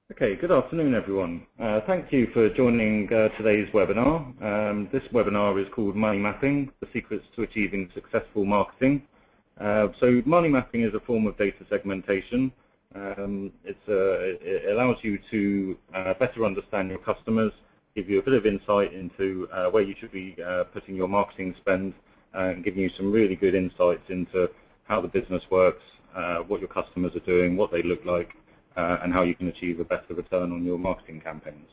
Okay, good afternoon everyone. Thank you for joining today's webinar. This webinar is called Money Mapping, the Secrets to Achieving Successful Marketing. So money mapping is a form of data segmentation. It allows you to better understand your customers, give you a bit of insight into where you should be putting your marketing spend, and giving you some really good insights into how the business works, what your customers are doing, what they look like, and how you can achieve a better return on your marketing campaigns.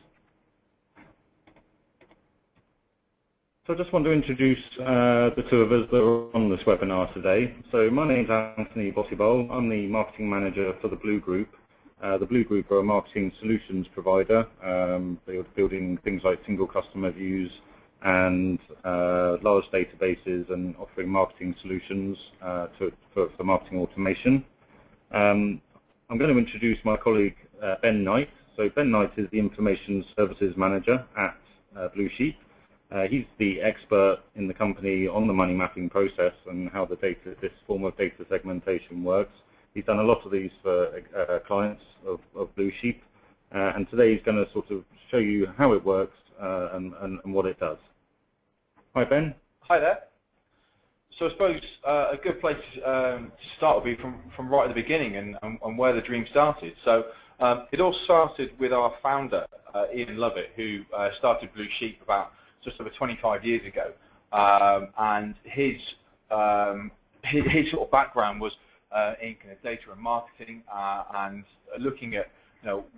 So I just want to introduce the two of us that are on this webinar today. So my name is Anthony Bossibol. I'm the marketing manager for the Blue Group. The Blue Group are a marketing solutions provider. They are building things like single customer views and large databases and offering marketing solutions for marketing automation. I'm going to introduce my colleague Ben Knight. So Ben Knight is the Information Services Manager at Blue Sheep. He's the expert in the company on the money mapping process and how this form of data segmentation works. He's done a lot of these for clients of Blue Sheep, and today he's going to sort of show you how it works and what it does. Hi Ben. Hi there. So I suppose a good place to start would be from right at the beginning and where the dream started. So it all started with our founder, Ian Lovett, who started Blue Sheep about just over 25 years ago. And his sort of background was in kind of data and marketing and looking at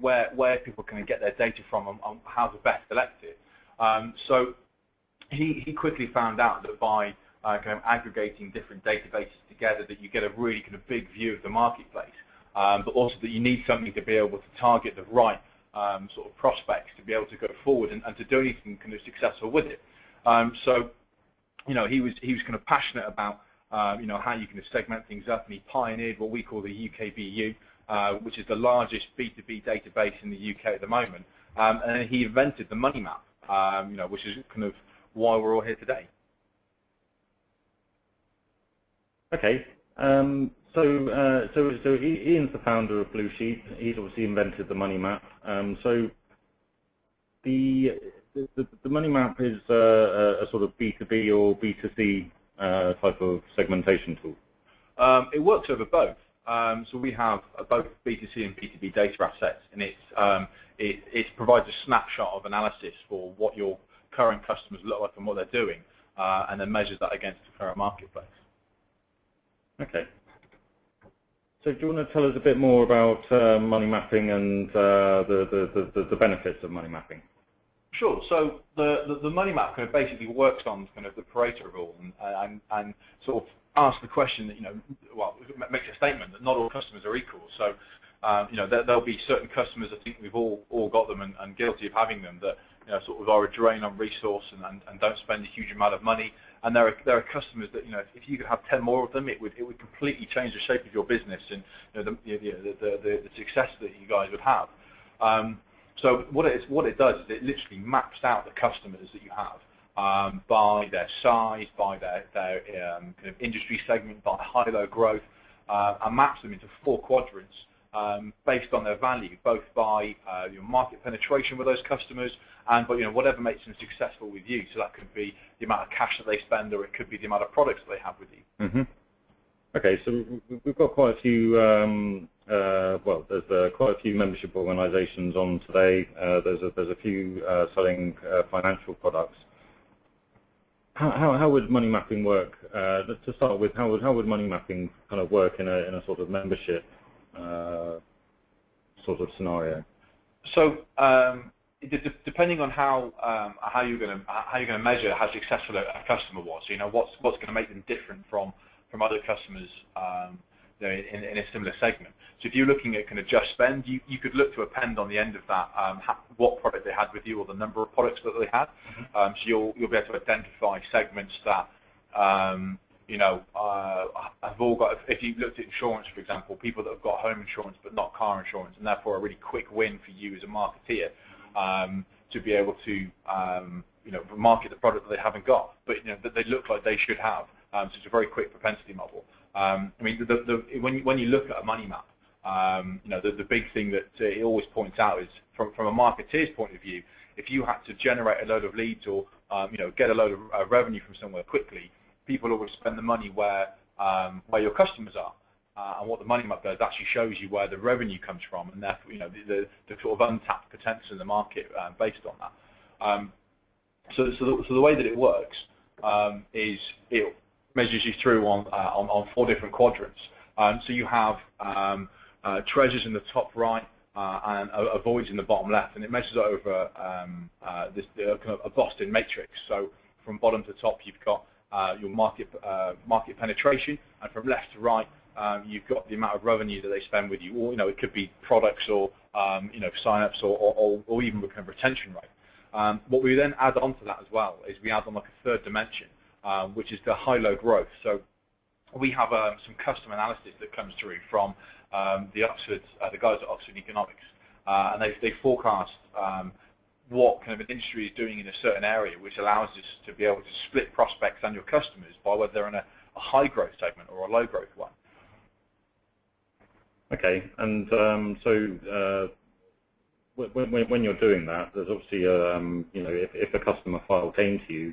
where people can get their data from and how to best collect it. So he quickly found out that by kind of aggregating different databases together, that you get a really kind of big view of the marketplace, but also that you need something to be able to target the right sort of prospects to be able to go forward and to do anything kind of successful with it. So he was kind of passionate about how you can segment things up, and he pioneered what we call the UKBU, which is the largest B2B database in the UK at the moment, and then he invented the money map, which is kind of why we're all here today. Okay, so Ian's the founder of Blue Sheep. He's obviously invented the money map. So the money map is a sort of B2B or B2C type of segmentation tool. It works over both. So we have both B2C and B2B data assets, and it provides a snapshot of analysis for what your current customers look like and what they're doing, and then measures that against the current marketplace. Okay. So do you want to tell us a bit more about money mapping and the benefits of money mapping? Sure. So the money map kind of basically works on kind of the Pareto rule and sort of asks the question that, it makes a statement that not all customers are equal. So there'll be certain customers, I think we've all got them and guilty of having them, that sort of are a drain on resource and don't spend a huge amount of money. And there are customers that, if you could have 10 more of them, it would completely change the shape of your business and the success that you guys would have. So what it does is it literally maps out the customers that you have by their size, by their kind of industry segment, by high-low growth, and maps them into 4 quadrants based on their value, both by your market penetration with those customers, and whatever makes them successful with you. So that could be the amount of cash that they spend, or it could be the amount of products that they have with you. Mm-hmm. Okay, so we've got quite a few. There's quite a few membership organisations on today. There's a few selling financial products. How would money mapping work? To start with, how would money mapping kind of work in a sort of membership sort of scenario? So depending on how you're going to measure how successful a customer was, what's going to make them different from other customers in a similar segment. So if you're looking at kind of just spend, you could look to append on the end of that what product they had with you or the number of products that they had. So you'll be able to identify segments that have all got. If you looked at insurance, for example, people that have got home insurance but not car insurance, and therefore a really quick win for you as a marketeer to be able to market the product that they haven't got, but that they look like they should have. So it's a very quick propensity model. I mean, when you look at a money map, The big thing that it always points out is from a marketeer's point of view, if you had to generate a load of leads or get a load of revenue from somewhere quickly, people always spend the money where your customers are. And what the money map does actually shows you where the revenue comes from, and therefore the sort of untapped potential in the market based on that. So the way that it works is it measures you through on 4 different quadrants. So you have treasures in the top right and avoids in the bottom left, and it measures over this kind of a Boston matrix. So from bottom to top, you've got your market penetration, and from left to right, you've got the amount of revenue that they spend with you, or it could be products or sign-ups or even kind of retention rate. What we then add on to that as well is we add on like a 3rd dimension, which is the high-low growth. So we have some custom analysis that comes through from the guys at Oxford Economics, and they forecast what kind of an industry is doing in a certain area, which allows us to be able to split prospects and your customers by whether they're in a high growth segment or a low growth one. Okay, and so when you're doing that, there's obviously if a customer file came to you,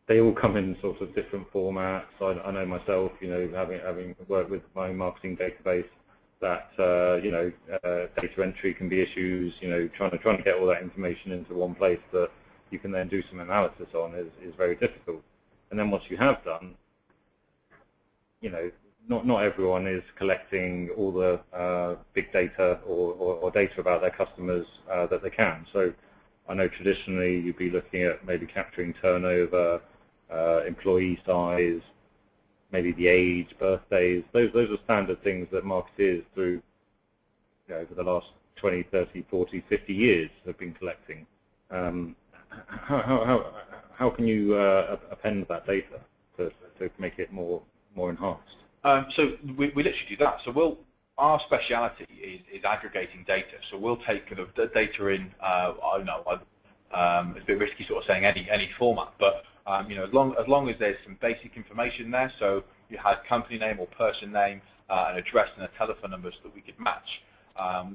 they all come in sort of different formats. I know myself, having worked with my marketing database, that data entry can be issues. Trying to get all that information into one place that you can then do some analysis on is very difficult. And then once you have done, not everyone is collecting all the big data or data about their customers that they can. So I know traditionally you'd be looking at maybe capturing turnover, employee size, maybe the age, birthdays. Those are standard things that marketeers through over the last 20, 30, 40, 50 years have been collecting. How can you append that data to make it more enhanced? So we literally do that. So our speciality is aggregating data. So we'll take kind of the data in, I don't know, it's a bit risky sort of saying any format, but as long as there's some basic information there, so you had company name or person name, an address and a telephone number so that we could match,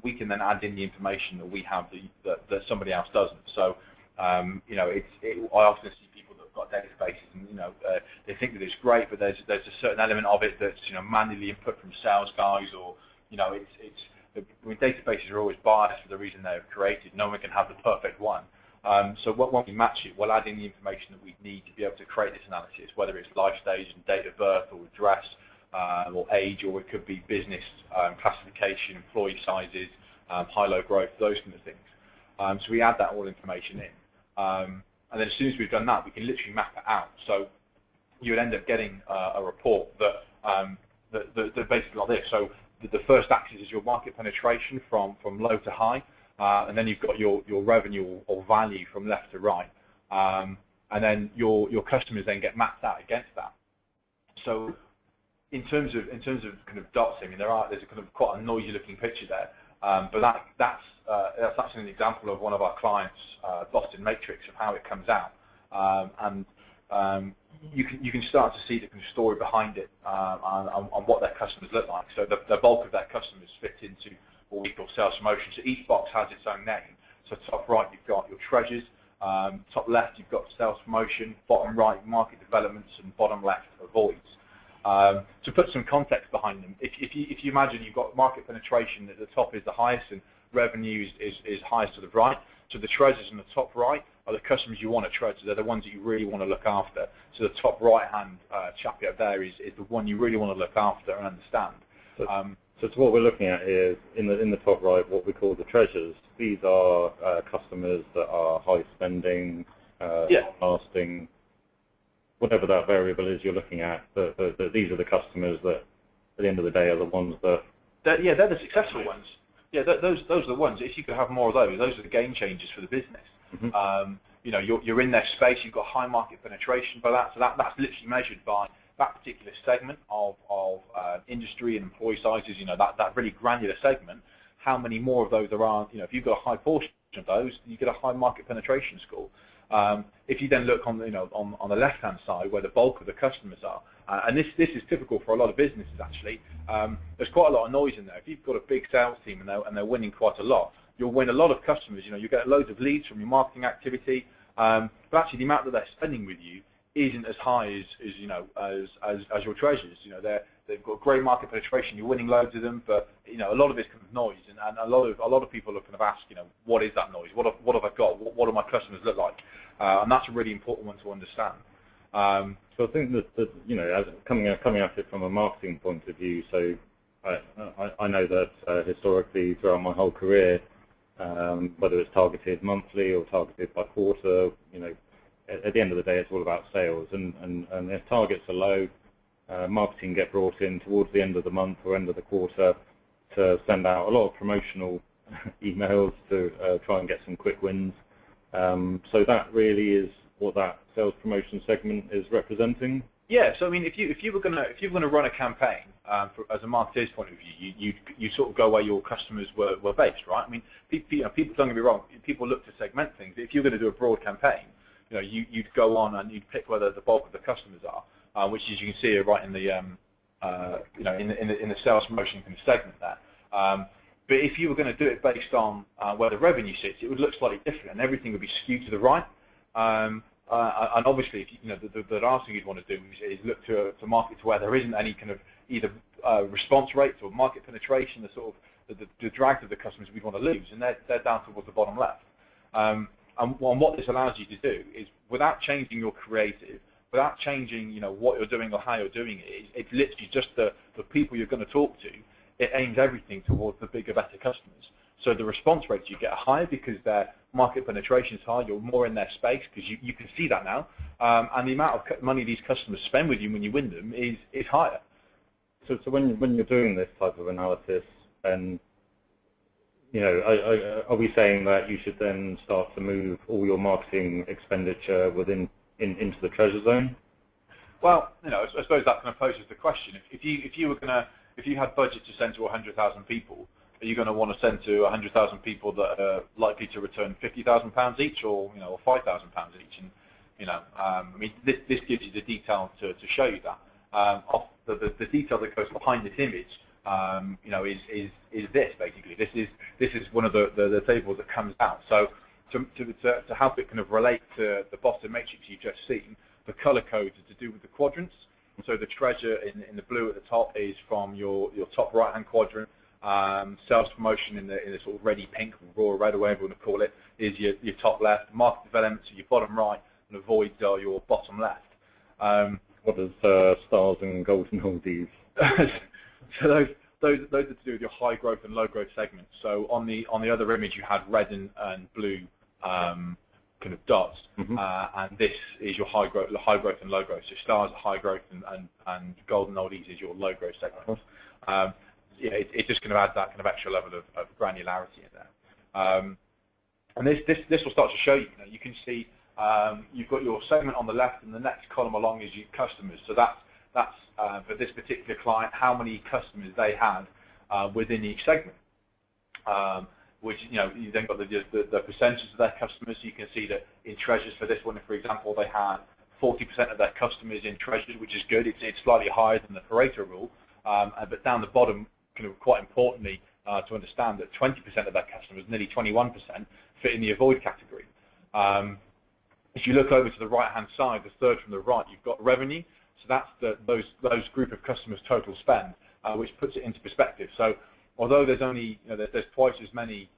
we can then add in the information that we have that somebody else doesn't. So I often see people that have got databases and they think that it's great, but there's a certain element of it that's manually input from sales guys, or databases are always biased for the reason they're created. No one can have the perfect one. So when we match it, we'll add in the information that we need to be able to create this analysis, whether it's life stage and date of birth or address or age, or it could be business classification, employee sizes, high-low growth, those kind of things. So we add that all information in. And then as soon as we've done that, we can literally map it out. So you would end up getting a report that basically like this. So the first axis is your market penetration from low to high. And then you've got your revenue or value from left to right, and then your customers then get mapped out against that. So in terms of kind of dots, I mean there's a kind of quite a noisy looking picture there, but that's actually an example of one of our clients' Boston matrix of how it comes out, and you can start to see the kind of story behind it on what their customers look like. So the bulk of their customers fit into what we call sales promotion. So each box has its own name. So top right you've got your treasures, top left you've got sales promotion, bottom right market developments, and bottom left avoids. To put some context behind them, if you imagine you've got market penetration at the top is the highest and revenue is highest to the right. So the treasures in the top right are the customers you want to treasure. They're the ones that you really want to look after. So the top right-hand chappy up there is the one you really want to look after and understand. So what we're looking at here is in the top right, what we call the treasures. These are customers that are high spending, lasting, whatever that variable is you're looking at. But these are the customers that, at the end of the day, are the ones that. They're the successful ones. Yeah, those are the ones. If you could have more of those are the game changers for the business. Mm-hmm. You're in their space. You've got high market penetration by that. So that's literally measured by that particular segment of industry and employee sizes, that really granular segment, how many more of those there are. If you've got a high portion of those, you get a high market penetration score. If you then look on the left-hand side where the bulk of the customers are, and this is typical for a lot of businesses actually. There's quite a lot of noise in there. If you've got a big sales team and they're winning quite a lot, you'll win a lot of customers. You get loads of leads from your marketing activity, but actually the amount that they're spending with you isn't as high as your treasures. They've got great market penetration. You're winning loads of them, but a lot of it's kind of noise, and a lot of people are kind of ask, what is that noise? What have I got? What do my customers look like? And that's a really important one to understand. So I think that as coming at it from a marketing point of view, so I know that historically throughout my whole career, whether it's targeted monthly or targeted by quarter, at the end of the day, it's all about sales, and if targets are low, marketing get brought in towards the end of the month or end of the quarter to send out a lot of promotional emails to try and get some quick wins. So that really is what that sales promotion segment is representing. Yeah. So I mean, if you were gonna run a campaign as a marketer's point of view, you sort of go where your customers were based, right? I mean, people don't get me wrong. People look to segment things. If you're going to do a broad campaign, you'd go on and you'd pick where the bulk of the customers are, which, as you can see, are right in the in the sales promotion kind of segment there. But if you were going to do it based on where the revenue sits, it would look slightly different, and everything would be skewed to the right. And obviously, if the last thing you'd want to do is look to market to where there isn't any kind of either response rates or market penetration, the sort of the drag of the customers we'd want to lose, and they're down towards the bottom left. And what this allows you to do is, without changing your creative, without changing what you're doing or how you're doing it, it's literally just the people you're going to talk to. It aims everything towards the bigger, better customers. So the response rates you get are higher because their market penetration is high. You're more in their space because you can see that now, and the amount of money these customers spend with you when you win them is higher. So when you're doing this type of analysis, then are we saying that you should then start to move all your marketing expenditure into the treasure zone? Well, I suppose that kind of poses the question. If you had budget to send to 100,000 people, are you going to want to send to 100,000 people that are likely to return £50,000 each, or or £5,000 each? And I mean, this gives you the detail to show you that. The detail that goes behind this image, is this basically. This is one of the tables that comes out. So to help it kind of relate to the bottom matrix you've just seen, the color codes are to do with the quadrants. So the treasure in the blue at the top is from your top right-hand quadrant. Sales promotion in the sort of reddy pink, raw red, or whatever you want to call it, is your top left. Market development are your bottom right, and avoids are your bottom left. What does stars and golden oldies? So those are to do with your high growth and low growth segments. So on the other image you had red and blue kind of dots, and this is your high growth and low growth. So stars are high growth and golden oldies is your low growth segment. It just kind of adds that kind of extra level of granularity in there. And this will start to show you. You can see you've got your segment on the left, and the next column along is your customers. So that's for this particular client, how many customers they had within each segment. Which you then got the percentages of their customers. So you can see that in treasures for this one, for example, they had 40% of their customers in treasures, which is good. It's slightly higher than the Pareto rule, but down the bottom, kind of quite importantly, to understand that 20% of their customers, nearly 21%, fit in the avoid category. If you look over to the right-hand side, the third from the right, you've got revenue. So that's those group of customers' total spend, which puts it into perspective. So although there's only there's twice as many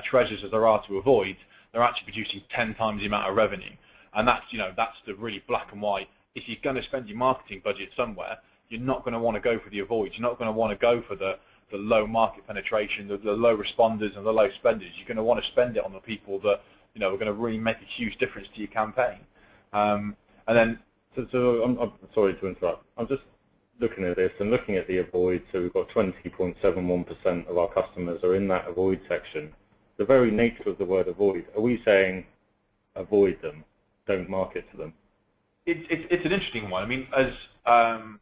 treasures as there are to avoid, they're actually producing 10 times the amount of revenue, and that's that's the really black and white. If you're going to spend your marketing budget somewhere, you're not going to want to go for the avoids. You're not going to want to go for the low market penetration, the low responders, and the low spenders. You're going to want to spend it on the people that are going to really make a huge difference to your campaign. And then, so I'm sorry to interrupt. I'm just looking at this and looking at the avoid. So we've got 20.71% of our customers are in that avoid section. The very nature of the word avoid, are we saying avoid them, don't market to them? It's an interesting one. I mean, as I'm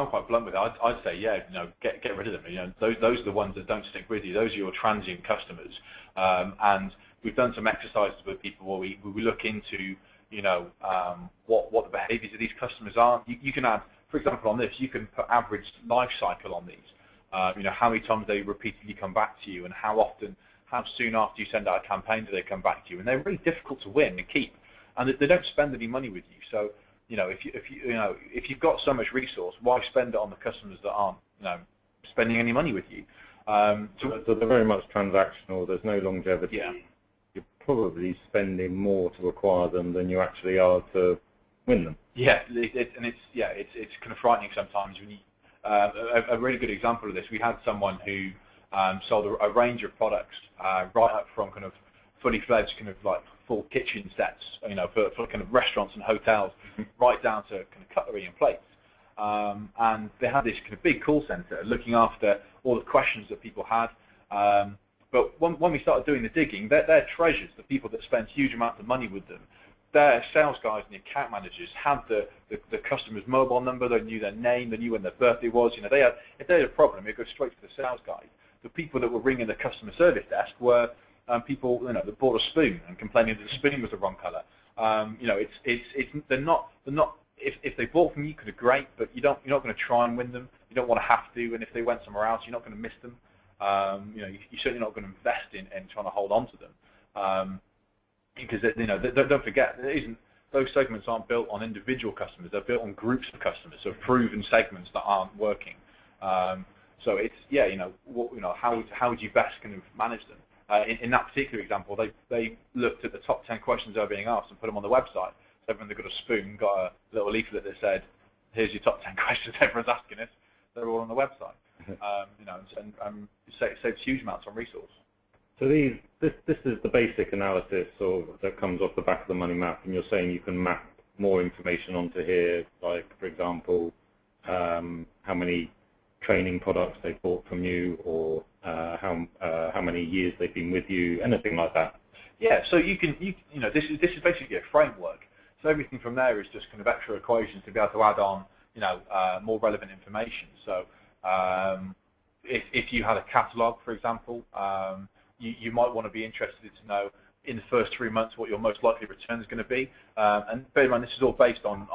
quite blunt with it. I'd say, yeah, get rid of them. Those are the ones that don't stick with you. Those are your transient customers. And we've done some exercises with people where we look into, what the behaviours of these customers are. You can add, for example, on this, you can put average life cycle on these. How many times they repeatedly come back to you, and how soon after you send out a campaign do they come back to you, and they're really difficult to win and keep, and they don't spend any money with you. So, if you've got so much resource, why spend it on the customers that aren't, spending any money with you? So they're very much transactional. There's no longevity. Yeah. You're probably spending more to acquire them than you actually are to win them. Yeah, it's kind of frightening sometimes when you. A really good example of this, we had someone who sold a range of products, right up from kind of fully fledged kind of like full kitchen sets, for kind of restaurants and hotels, right down to kind of cutlery and plates. And they had this kind of big call center looking after all the questions that people had. But when we started doing the digging, their treasures, the people that spend huge amounts of money with them, their sales guys and the account managers had the customer's mobile number. They knew their name. They knew when their birthday was. If they had a problem, it goes straight to the sales guy. The people that were ringing the customer service desk were people that bought a spoon and complaining that the spoon was the wrong color. They're not. If they bought from you, could have great, but you're not going to try and win them. You don't want to have to. And if they went somewhere else, you're not going to miss them. You're certainly not going to invest in trying to hold on to them. Because don't forget, those segments aren't built on individual customers; they're built on groups of customers, so proven segments that aren't working. So it's how would you best kind of manage them? In that particular example, they looked at the top 10 questions they were being asked and put them on the website. So everyone that got a spoon got a little leaflet that said, "Here's your top 10 questions everyone's asking us." They're all on the website. And it saves huge amounts on resource. So this is the basic analysis that comes off the back of the money map, and you're saying you can map more information onto here, like, for example, how many training products they bought from you, or how many years they've been with you, anything like that. Yeah, so this is basically a framework. So everything from there is just kind of extra equations to be able to add on, more relevant information. So if you had a catalogue, for example, you might want to be interested to know in the first 3 months what your most likely return is going to be. And bear in mind, this is all based on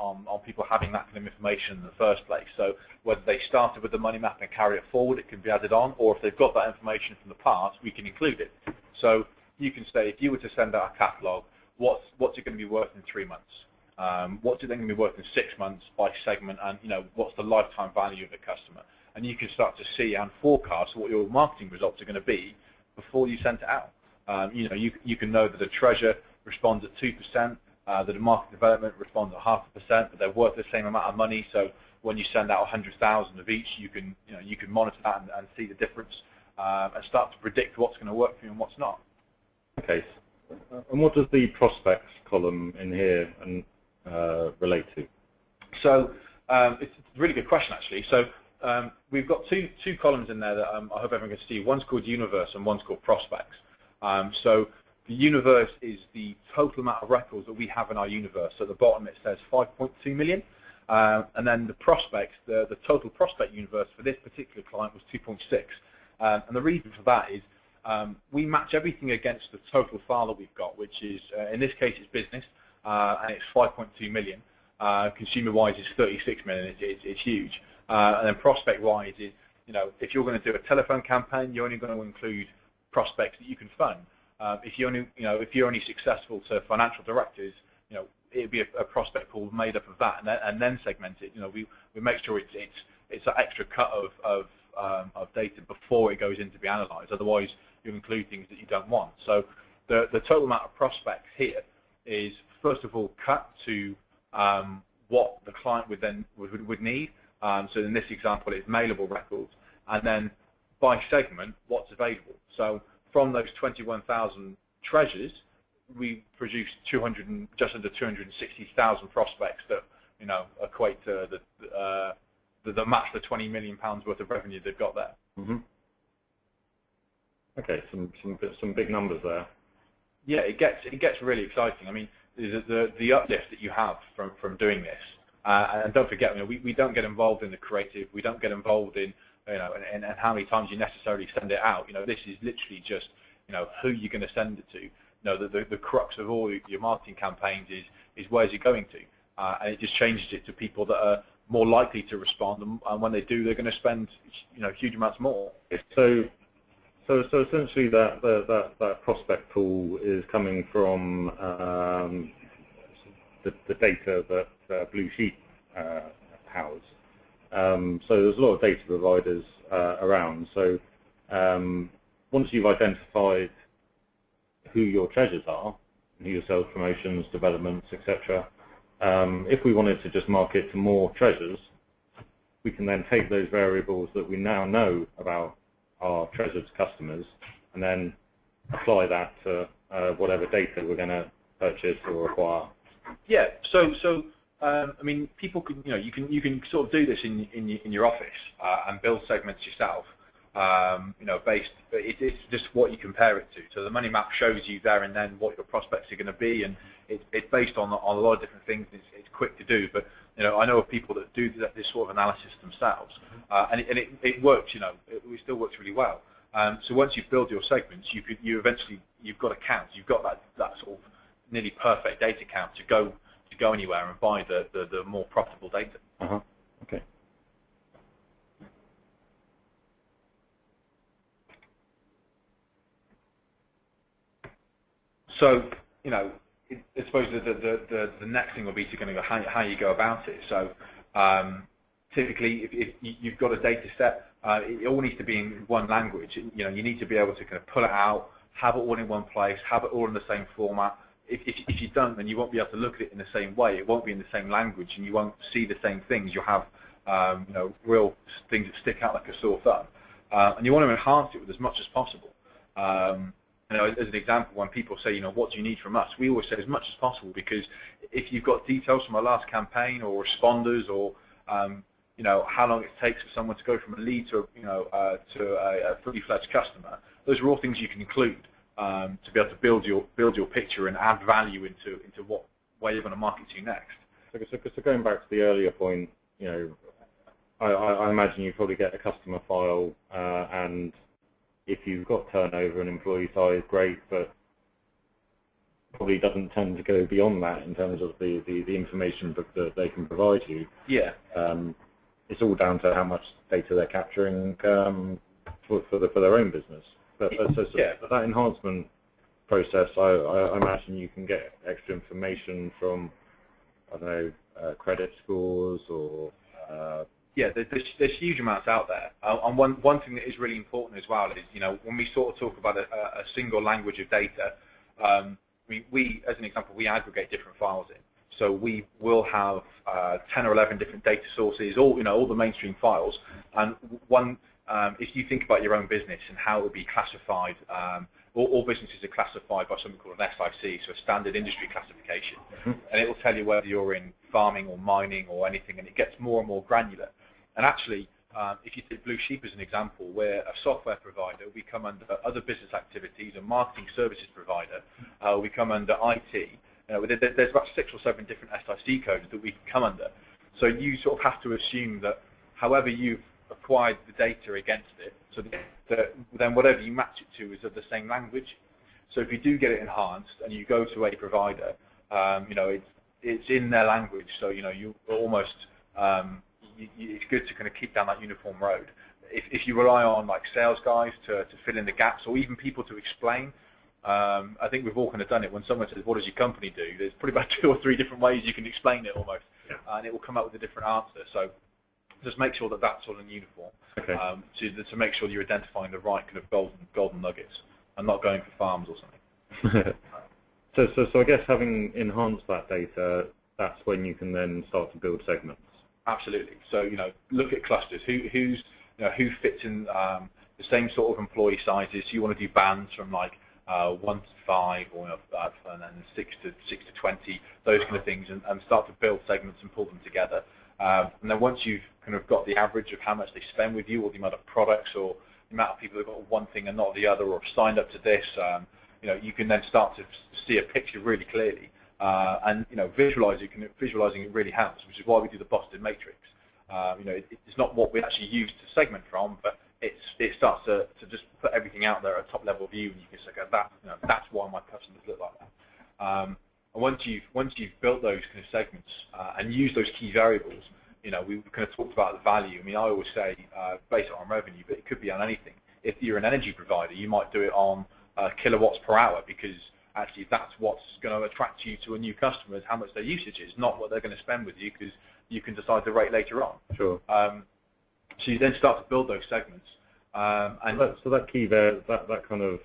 people having that kind of information in the first place. So whether they started with the money map and carry it forward, it can be added on, or if they've got that information from the past, we can include it. So you can say, if you were to send out a catalogue, what's it going to be worth in 3 months? What's it then going to be worth in 6 months by segment, and what's the lifetime value of the customer? And you can start to see and forecast what your marketing results are going to be before you send it out. You can know that a treasure responds at 2%, that a market development responds at 0.5%, but they're worth the same amount of money. So when you send out 100,000 of each, you can monitor that and see the difference, and start to predict what's going to work for you and what's not. Okay. And what does the prospects column in here relate to? So it's a really good question, actually. So we've got two columns in there that I hope everyone can see. One's called universe and one's called prospects. So the universe is the total amount of records that we have in our universe. So at the bottom it says 5.2 million. And then the prospects, the total prospect universe for this particular client was 2.6. And the reason for that is we match everything against the total file that we've got, which is, in this case, it's business, and it's 5.2 million. Consumer-wise, it's 36 million. It's huge. And then prospect-wise is, if you're going to do a telephone campaign, you're only going to include prospects that you can fund. If you're only successful to financial directors, it'd be a prospect pool made up of that, and then segment it. We make sure it's that extra cut of data before it goes in to be analysed. Otherwise, you'll include things that you don't want. So the total amount of prospects here is, first of all, cut to what the client would need. So in this example, it's mailable records, and then by segment, what's available. So from those 21,000 treasures, we produced just under 260,000 prospects that equate to the match the £20 million worth of revenue they've got there. Mm-hmm. Okay, some big numbers there. Yeah, it gets really exciting. I mean, the uplift that you have from doing this, and don't forget, we don't get involved in the creative. We don't get involved in and how many times you necessarily send it out. This is literally just who you're going to send it to. The crux of all your marketing campaigns is is where's it going to, and it just changes it to people that are more likely to respond, and when they do, they're going to spend huge amounts more. So essentially, that prospect pool is coming from the data that Blue Sheep house. So there's a lot of data providers around. So once you've identified who your treasures are, who your sales promotions, developments, etc., if we wanted to just market to more treasures, we can then take those variables that we now know about our treasured customers and then apply that to whatever data we're going to purchase or acquire. Yeah. So I mean, people can, you can sort of do this in your office and build segments yourself. Based, it's just what you compare it to. So the money map shows you there and then what your prospects are going to be, and it's based on a lot of different things. It's quick to do, but I know of people that do this sort of analysis themselves, and it works. It still works really well. So once you build your segments, you've got a count. You've got that sort of nearly perfect data count to go anywhere and buy the more profitable data. Okay. So I suppose the next thing will be to kind of go how you go about it. So typically, if you've got a data set, it all needs to be in one language. You need to be able to kind of pull it out, have it all in one place, have it all in the same format. If you don't, then you won't be able to look at it in the same way. It won't be in the same language, and you won't see the same things. You'll have real things that stick out like a sore thumb, and you want to enhance it with as much as possible. As an example, when people say, what do you need from us, we always say as much as possible, because if you've got details from our last campaign or responders, or how long it takes for someone to go from a lead to a fully fledged customer, those are all things you can include to be able to build your picture and add value into where you're going to market to next. So going back to the earlier point, I imagine you probably get a customer file, and if you've got turnover and employee size, great, but probably doesn't tend to go beyond that in terms of the information that they can provide you. Yeah. It's all down to how much data they're capturing for their own business. But that enhancement process, I imagine you can get extra information from, I don't know, credit scores or... Yeah, there's huge amounts out there. And one thing that is really important as well is, when we sort of talk about a single language of data, we, as an example, we aggregate different files in. So we will have 10 or 11 different data sources, all the mainstream files. And if you think about your own business and how it will be classified, all businesses are classified by something called an SIC, so a standard industry classification. And it will tell you whether you're in farming or mining or anything, and it gets more and more granular. And actually, if you take Blue Sheep as an example, we're a software provider. We come under other business activities, a marketing services provider. We come under IT. There's about 6 or 7 different SIC codes that we can come under. So you sort of have to assume that however you've acquired the data against it, so then whatever you match it to is of the same language. So if you do get it enhanced and you go to a provider, it's in their language. So you almost it's good to kind of keep down that uniform road. If you rely on like sales guys to fill in the gaps, or even people to explain, I think we've all kind of done it. When someone says, "What does your company do?" There's probably about 2 or 3 different ways you can explain it almost, and it will come up with a different answer. So just make sure that that's all in uniform, to make sure you're identifying the right kind of golden nuggets and not going for farms or something. So I guess having enhanced that data, that's when you can then start to build segments. Absolutely. So look at clusters. Who fits in the same sort of employee sizes? So you want to do bands from like 1 to 5, or and then 6 to 20, those kind of things, and start to build segments and pull them together. And then once you've kind of got the average of how much they spend with you, or the amount of products, or the amount of people who've got one thing and not the other, or have signed up to this, you can then start to see a picture really clearly. And visualizing it really helps, which is why we do the Boston Matrix. It's not what we actually use to segment from, but it starts to just put everything out there at a top level view, and you can say, that's why my customers look like that. And once you've built those kind of segments and used those key variables, we kind of talked about the value. I mean, I always say base it on revenue, but it could be on anything. If you're an energy provider, you might do it on kilowatts per hour, because actually that's what's going to attract you to a new customer, is how much their usage is, not what they're going to spend with you, because you can decide the rate later on. Sure. So you then start to build those segments. And so that kind of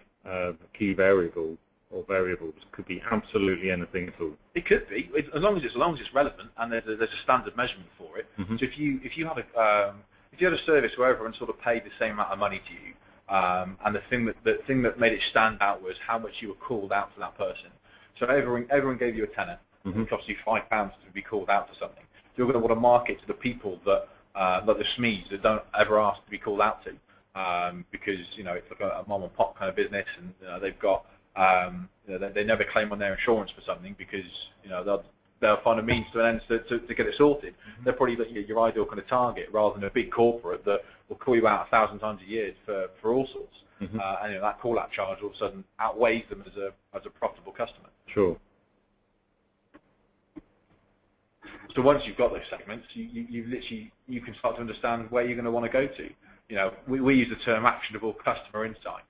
key variable or variables could be absolutely anything at all. It could be, as long as it's relevant and there's a standard measurement for it. Mm-hmm. So if you had a service where everyone sort of paid the same amount of money to you, and the thing that made it stand out was how much you were called out to that person. So everyone gave you a tenner. Mm-hmm. It cost you £5 to be called out to something. So you're going to want to market to the people that like the SMEs that don't ever ask to be called out to, because it's like a mom and pop kind of business, and they've got they never claim on their insurance for something, because they'll find a means to an end to get it sorted. Mm-hmm. They're probably your ideal kind of target, rather than a big corporate that will call you out 1,000 times a year for all sorts. Mm-hmm. And that call out charge all of a sudden outweighs them as a profitable customer. Sure. So once you've got those segments, you can start to understand where you're going to want to go to. We use the term actionable customer insight.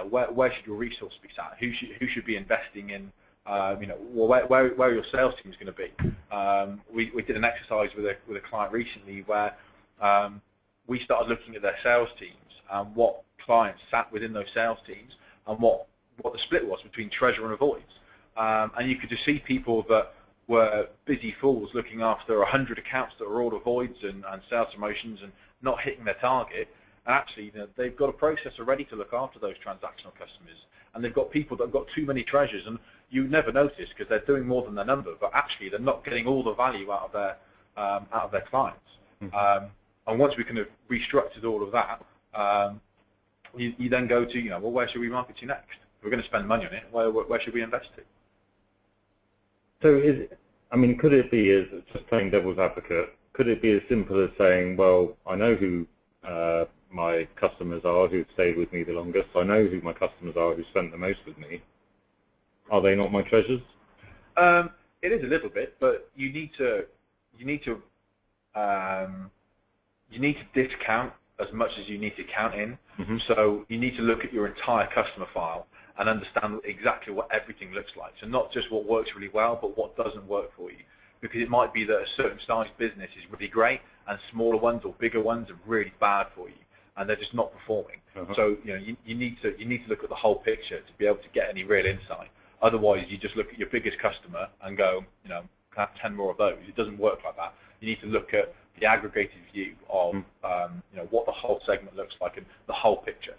Where should your resource be sat? Who should be investing in? Where your sales team is going to be. We did an exercise with a client recently where we started looking at their sales teams and what clients sat within those sales teams, and what the split was between treasure and avoids. And you could just see people that were busy fools looking after 100 accounts that were all avoids and sales promotions and not hitting their target. And actually, they've got a process already to look after those transactional customers, and they've got people that have got too many treasures, and you never notice because they're doing more than their number, but actually they're not getting all the value out of their clients. Mm-hmm. And once we kind of restructured all of that, you then go to where should we market to next? If we're going to spend money on it, where should we invest it? So could it be, as just playing devil's advocate, could it be as simple as saying, well, I know who my customers are who've stayed with me the longest, I know who my customers are who spent the most with me. Are they not my treasures? It is a little bit, but you need to discount as much as you need to count in. Mm-hmm. So you need to look at your entire customer file and understand exactly what everything looks like. So not just what works really well, but what doesn't work for you. Because it might be that a certain size business is really great, and smaller ones or bigger ones are really bad for you, and they're just not performing. Uh-huh. So you need to look at the whole picture to be able to get any real insight. Otherwise, you just look at your biggest customer and go, can I have 10 more of those? It doesn't work like that. You need to look at the aggregated view of what the whole segment looks like and the whole picture.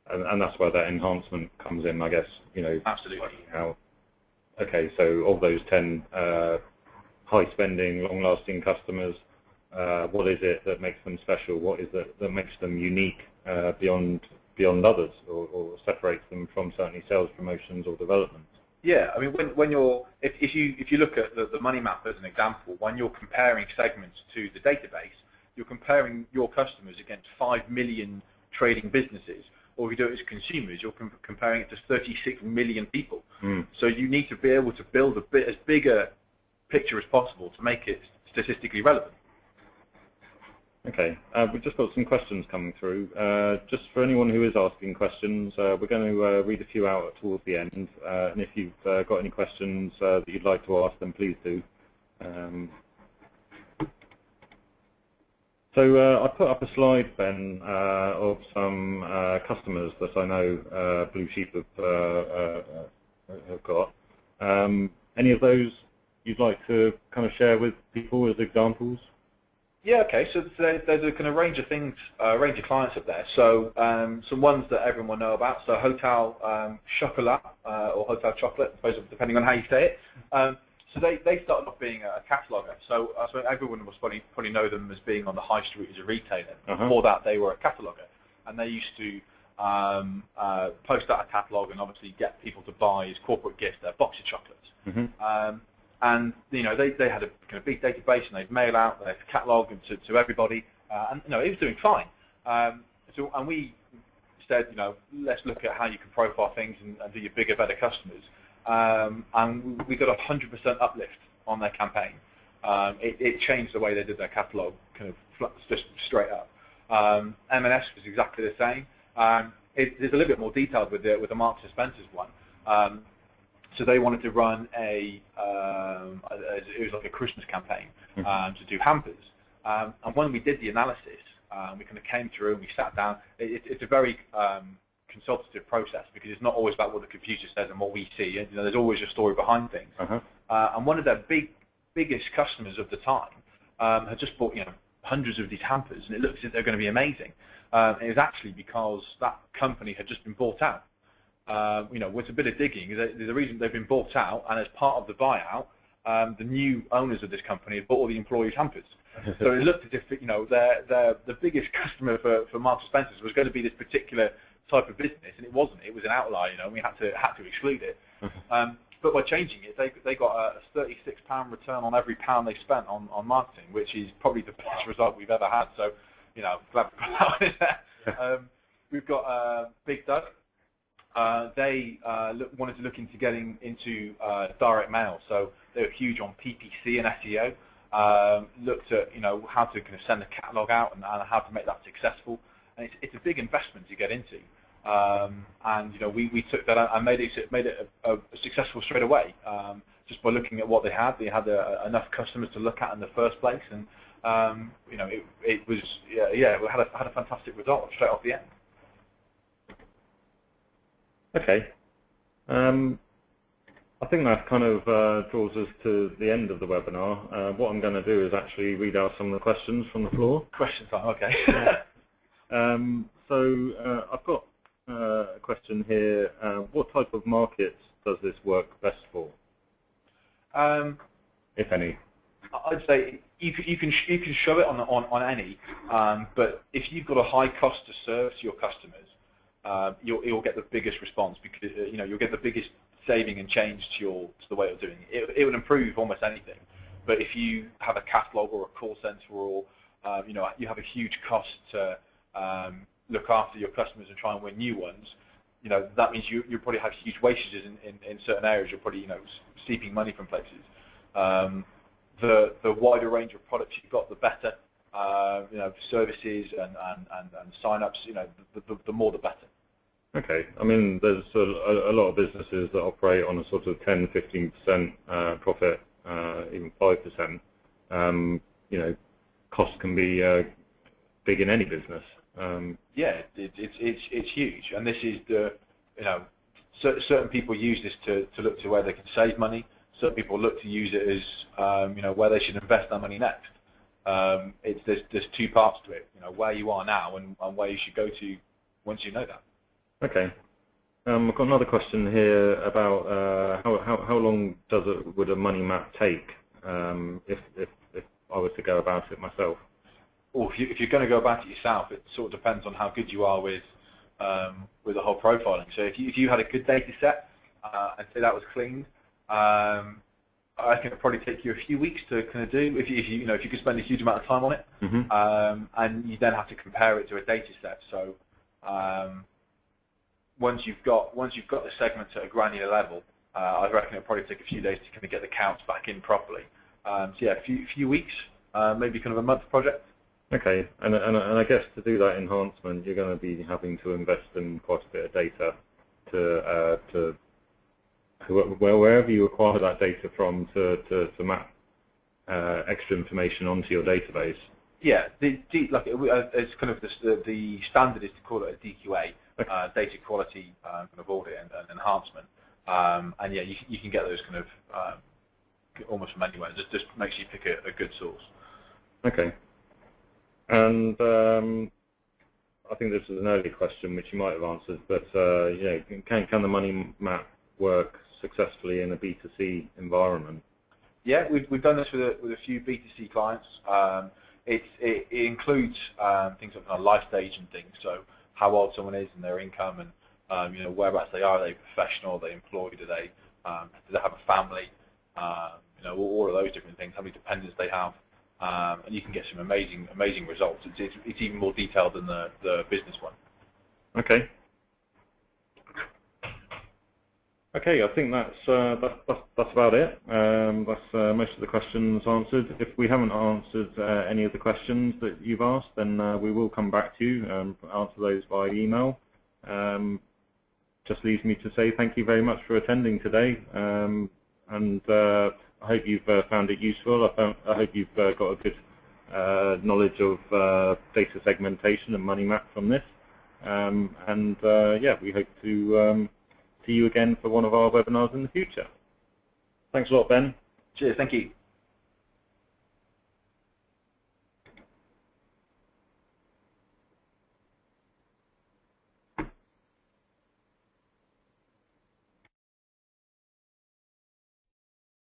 And that's where that enhancement comes in, I guess. Absolutely. Okay, so of those 10 high-spending, long-lasting customers, what is it that makes them special? What is it that makes them unique beyond others, or separates them from certainly sales promotions or development? Yeah, I mean, when you're if you look at the money map as an example, when you're comparing segments to the database, you're comparing your customers against 5 million trading businesses. Or if you do it as consumers, you're comparing it to 36 million people. Mm. So you need to be able to build as big a picture as possible to make it statistically relevant. Okay, we've just got some questions coming through. Just for anyone who is asking questions, we're going to read a few out towards the end. And if you've got any questions that you'd like to ask, then please do. So I put up a slide, Ben, of some customers that I know Blue Sheep have got. Any of those you'd like to kind of share with people as examples? Yeah, okay. So there's a kind of range of things, range of clients up there. So some ones that everyone will know about. So Hotel Chocolat or Hotel Chocolate, I suppose, depending on how you say it. So they started off being a cataloguer. So everyone will probably know them as being on the high street as a retailer. Uh-huh. Before that, they were a cataloguer, and they used to post out a catalogue and obviously get people to buy as corporate gifts their box of chocolates. Mm-hmm. And they had a kind of big database, and they'd mail out their catalogue to everybody, and it was doing fine. And we said, let's look at how you can profile things and do your bigger, better customers. and we got 100% uplift on their campaign. It changed the way they did their catalogue, kind of just straight up. M&S was exactly the same. It's a little bit more detailed with the Marks and Spencer's one. So they wanted to run it was like a Christmas campaign to do hampers. And when we did the analysis, we kind of came through and we sat down. It's a very consultative process because it's not always about what the computer says and what we see. You know, there's always a story behind things. And one of their biggest customers of the time had just bought hundreds of these hampers, and it looked as if they're going to be amazing. It was actually because that company had just been bought out. With a bit of digging, the reason they've been bought out, and as part of the buyout, the new owners of this company had bought all the employees' hampers. So it looked as if the biggest customer for Marks and Spencer's was going to be this particular type of business, and it wasn't. It was an outlier. We had to exclude it. But by changing it, they got a £36 return on every pound they spent on marketing, which is probably the best result we've ever had. So, glad we put that one in there. We've got Big Doug. They wanted to look into getting into direct mail, so they were huge on PPC and SEO. Looked at how to kind of send the catalogue out and how to make that successful, and it's a big investment to get into. And we took that and made it a successful straight away, just by looking at what they had. They had enough customers to look at in the first place, and it was we had a fantastic result straight off the end. Okay. I think that kind of draws us to the end of the webinar. What I'm going to do is actually read out some of the questions from the floor. Question time, okay. So I've got a question here. What type of markets does this work best for, if any? I'd say you can show it on any, but if you've got a high cost to serve to your customers, you'll get the biggest response, because you'll get the biggest saving and change to the way of doing it. It will improve almost anything. But if you have a catalog or a call center, or you have a huge cost to look after your customers and try and win new ones, that means you probably have huge wastages in certain areas. You're probably steeping money from places. The wider range of products you've got, the better. Services and sign-ups, the more the better. Okay. I mean, there's a lot of businesses that operate on a sort of 10-15% profit, even 5%. Cost can be big in any business. Yeah, it's huge, and this is certain people use this to look to where they can save money. Certain people look to use it as where they should invest their money next. There's two parts to it, where you are now and where you should go to once you know that. Okay. I've got another question here about how long would a money map take if I was to go about it myself? Well, if you're going to go about it yourself, it sort of depends on how good you are with the whole profiling. So if you had a good data set and say that was cleaned, I reckon it'd probably take you a few weeks to kind of do if you could spend a huge amount of time on it, and you then have to compare it to a data set. So once you've got the segments at a granular level, I reckon it'll probably take a few days to kind of get the counts back in properly. So yeah, a few weeks, maybe kind of a month project. Okay, and I guess to do that enhancement, you're going to be having to invest in quite a bit of data to wherever you acquire that data from to map extra information onto your database. Yeah, it's kind of the standard is to call it a DQA, okay. Data quality kind of audit and enhancement, and yeah, you can get those kind of almost from anywhere. Just makes you pick a good source. Okay. And I think this is an early question which you might have answered, but can the money map work successfully in a B2C environment? Yeah, we've done this with a few B2C clients. It includes things like life stage and things, so how old someone is and their income, and whereabouts they are. Are they professional? Are they employed? Do they have a family? All of those different things. How many dependents they have, and you can get some amazing results. It's even more detailed than the business one. Okay. Okay, I think that's about it. That's most of the questions answered. If we haven't answered any of the questions that you've asked, then we will come back to you and answer those by email. Just leaves me to say thank you very much for attending today, and I hope you've found it useful. I hope you've got a good knowledge of data segmentation and money map from this, and yeah, we hope to see you again for one of our webinars in the future. Thanks a lot, Ben. Cheers, thank you.